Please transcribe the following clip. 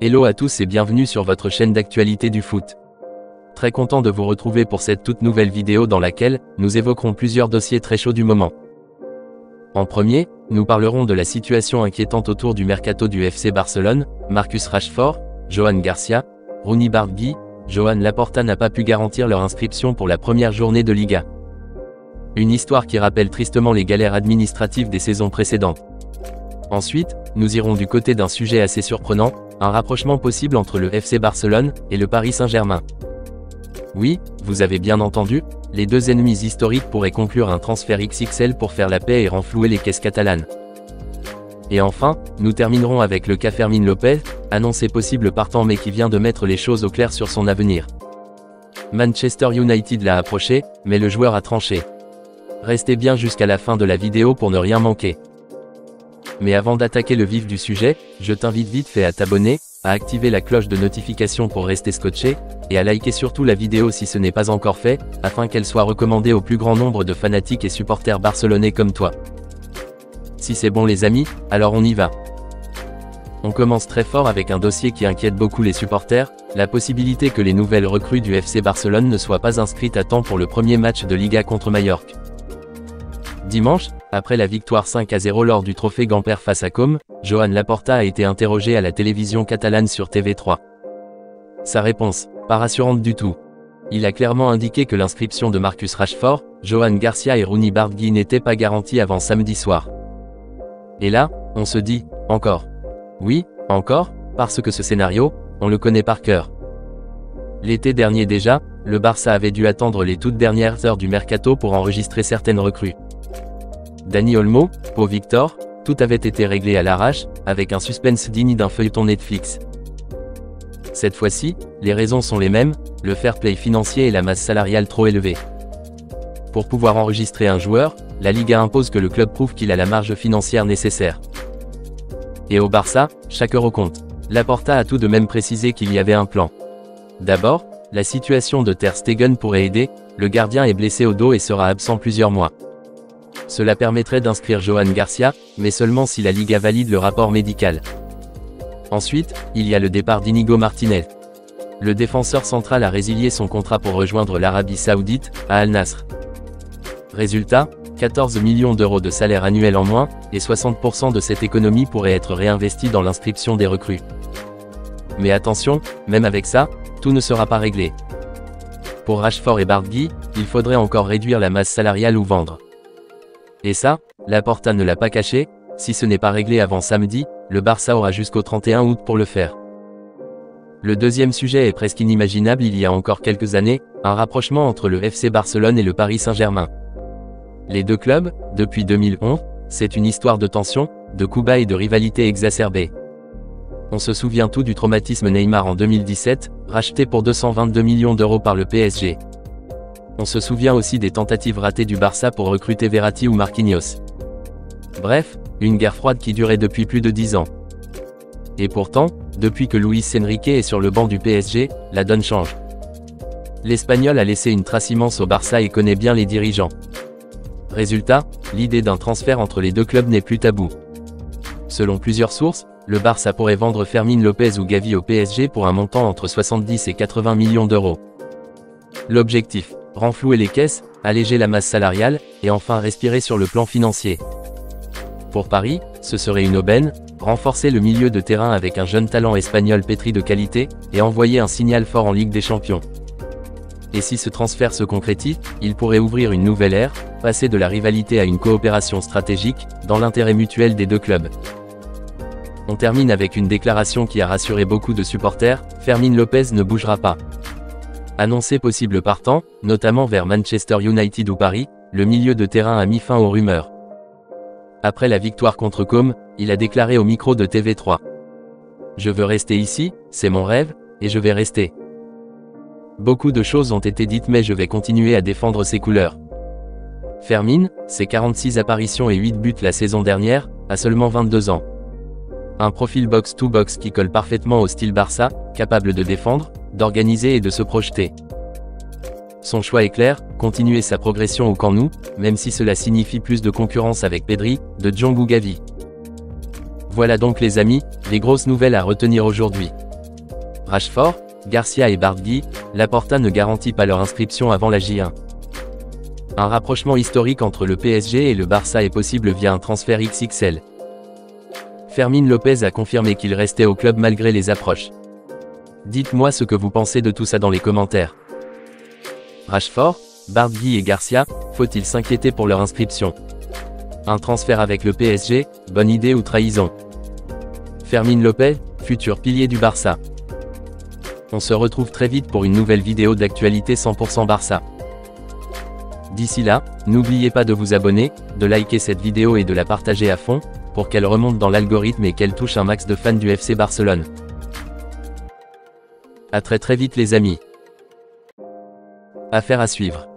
Hello à tous et bienvenue sur votre chaîne d'actualité du foot. Très content de vous retrouver pour cette toute nouvelle vidéo dans laquelle nous évoquerons plusieurs dossiers très chauds du moment. En premier, nous parlerons de la situation inquiétante autour du mercato du FC Barcelone. Marcus Rashford, Johan Garcia, Rooney Barguil, Joan Laporta n'a pas pu garantir leur inscription pour la première journée de Liga. Une histoire qui rappelle tristement les galères administratives des saisons précédentes. Ensuite, nous irons du côté d'un sujet assez surprenant, un rapprochement possible entre le FC Barcelone et le Paris Saint-Germain. Oui, vous avez bien entendu, les deux ennemis historiques pourraient conclure un transfert XXL pour faire la paix et renflouer les caisses catalanes. Et enfin, nous terminerons avec le cas Fermín López, annoncé possible partant mais qui vient de mettre les choses au clair sur son avenir. Manchester United l'a approché, mais le joueur a tranché. Restez bien jusqu'à la fin de la vidéo pour ne rien manquer. Mais avant d'attaquer le vif du sujet, je t'invite vite fait à t'abonner, à activer la cloche de notification pour rester scotché, et à liker surtout la vidéo si ce n'est pas encore fait, afin qu'elle soit recommandée au plus grand nombre de fanatiques et supporters barcelonais comme toi. Si c'est bon les amis, alors on y va. On commence très fort avec un dossier qui inquiète beaucoup les supporters, la possibilité que les nouvelles recrues du FC Barcelone ne soient pas inscrites à temps pour le premier match de Liga contre Majorque. Dimanche, après la victoire 5-0 lors du trophée Gamper face à Com, Joan Laporta a été interrogé à la télévision catalane sur TV3. Sa réponse, pas rassurante du tout. Il a clairement indiqué que l'inscription de Marcus Rashford, Johan Garcia et Rooney Barguil n'était pas garantie avant samedi soir. Et là, on se dit, encore. Oui, encore, parce que ce scénario, on le connaît par cœur. L'été dernier déjà, le Barça avait dû attendre les toutes dernières heures du mercato pour enregistrer certaines recrues. Dani Olmo, Pau Victor, tout avait été réglé à l'arrache, avec un suspense digne d'un feuilleton Netflix. Cette fois-ci, les raisons sont les mêmes, le fair play financier et la masse salariale trop élevée. Pour pouvoir enregistrer un joueur, la Liga impose que le club prouve qu'il a la marge financière nécessaire. Et au Barça, chaque euro compte. Laporta a tout de même précisé qu'il y avait un plan. D'abord, la situation de Ter Stegen pourrait aider, le gardien est blessé au dos et sera absent plusieurs mois. Cela permettrait d'inscrire Johan Garcia, mais seulement si la Liga valide le rapport médical. Ensuite, il y a le départ d'Inigo Martinez. Le défenseur central a résilié son contrat pour rejoindre l'Arabie Saoudite, à Al Nasr. Résultat, 14 millions d'euros de salaire annuel en moins, et 60% de cette économie pourrait être réinvestie dans l'inscription des recrues. Mais attention, même avec ça, tout ne sera pas réglé. Pour Rashford et Barguil, il faudrait encore réduire la masse salariale ou vendre. Et ça, Laporta ne l'a pas caché, si ce n'est pas réglé avant samedi, le Barça aura jusqu'au 31 août pour le faire. Le deuxième sujet est presque inimaginable il y a encore quelques années, un rapprochement entre le FC Barcelone et le Paris Saint-Germain. Les deux clubs, depuis 2011, c'est une histoire de tension, de coups bas et de rivalité exacerbée. On se souvient tout du traumatisme Neymar en 2017, racheté pour 222 millions d'euros par le PSG. On se souvient aussi des tentatives ratées du Barça pour recruter Verratti ou Marquinhos. Bref, une guerre froide qui durait depuis plus de 10 ans. Et pourtant, depuis que Luis Enrique est sur le banc du PSG, la donne change. L'Espagnol a laissé une trace immense au Barça et connaît bien les dirigeants. Résultat, l'idée d'un transfert entre les deux clubs n'est plus tabou. Selon plusieurs sources, le Barça pourrait vendre Fermín López ou Gavi au PSG pour un montant entre 70 et 80 millions d'euros. L'objectif, renflouer les caisses, alléger la masse salariale, et enfin respirer sur le plan financier. Pour Paris, ce serait une aubaine, renforcer le milieu de terrain avec un jeune talent espagnol pétri de qualité, et envoyer un signal fort en Ligue des Champions. Et si ce transfert se concrétise, il pourrait ouvrir une nouvelle ère, passer de la rivalité à une coopération stratégique, dans l'intérêt mutuel des deux clubs. On termine avec une déclaration qui a rassuré beaucoup de supporters, Fermín López ne bougera pas. Annoncé possible partant, notamment vers Manchester United ou Paris, le milieu de terrain a mis fin aux rumeurs. Après la victoire contre Com, il a déclaré au micro de TV3. « Je veux rester ici, c'est mon rêve, et je vais rester. Beaucoup de choses ont été dites mais je vais continuer à défendre ses couleurs. » Fermín, ses 46 apparitions et 8 buts la saison dernière, a seulement 22 ans. Un profil box-to-box qui colle parfaitement au style Barça, capable de défendre, d'organiser et de se projeter. Son choix est clair, continuer sa progression au Camp Nou, même si cela signifie plus de concurrence avec Pedri, De Jong ou Gavi. Voilà donc les amis, les grosses nouvelles à retenir aujourd'hui. Rashford, Garcia et Bardi, Laporta ne garantit pas leur inscription avant la J1. Un rapprochement historique entre le PSG et le Barça est possible via un transfert XXL. Fermín López a confirmé qu'il restait au club malgré les approches. Dites-moi ce que vous pensez de tout ça dans les commentaires. Rashford, Bardi et Garcia, faut-il s'inquiéter pour leur inscription? Un transfert avec le PSG, bonne idée ou trahison? Fermín López, futur pilier du Barça. On se retrouve très vite pour une nouvelle vidéo d'actualité 100% Barça. D'ici là, n'oubliez pas de vous abonner, de liker cette vidéo et de la partager à fond, pour qu'elle remonte dans l'algorithme et qu'elle touche un max de fans du FC Barcelone. À très vite les amis. Affaire à suivre.